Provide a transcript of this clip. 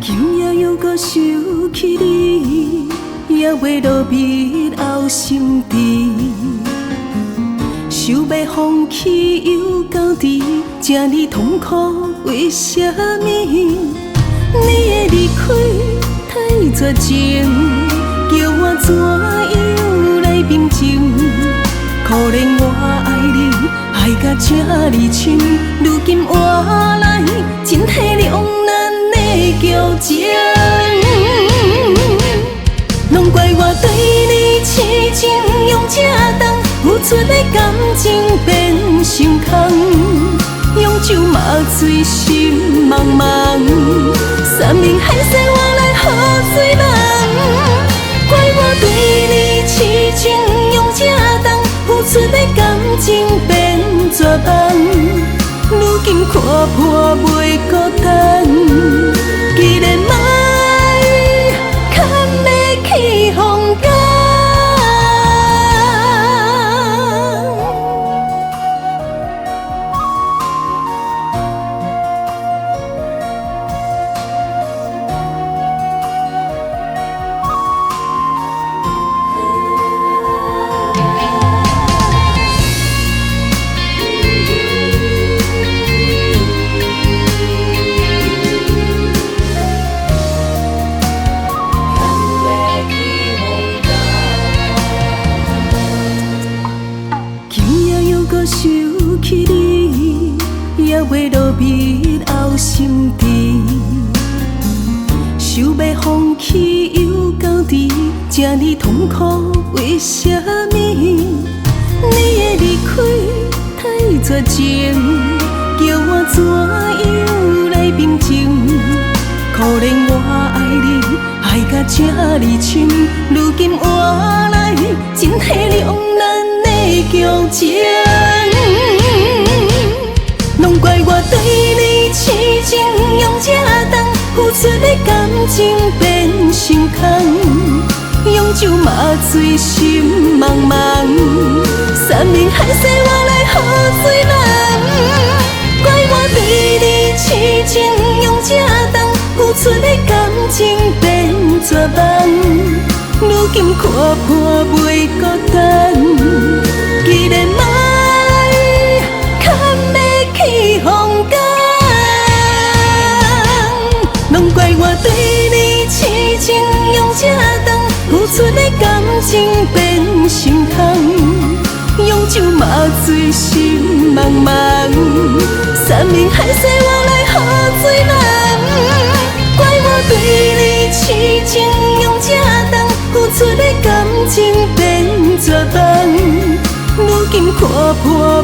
今夜又搁想起你，也袂落眠后心事。想要放弃又到底，这呢痛苦为什么？你的离开太绝情，叫我怎样来平静？可怜我爱你，爱甲这呢深，如今换来真体两难的旧情。拢怪我对你痴情，用这重付出的感情变伤空，永久麻醉心茫茫，山明海誓我来好水人。怪我对你痴情，用这重付出的感情变绝望，如今看破袂孤单，既然莫牵要去风干。想起你，也袂落眠后心事。想要放弃又到底，这呢痛苦为什么？你的离开太绝情，叫我怎样来平静？可怜我爱你，爱甲这呢深，如今换来真体两难的旧情。拢怪我对你痴情，用这重付出的感情变伤空，永久麻醉心茫茫，山明海誓我来好水人。怪我对你痴情，用这重付出的感情变绝望，如今看破袂孤单，既然莫去风干，拢怪我对你痴情，用这重付出的感情变伤空，永久麻醉心茫茫，山明海誓我来好水人。怪我对你痴情，用这重付出的感情变绝望，如今看破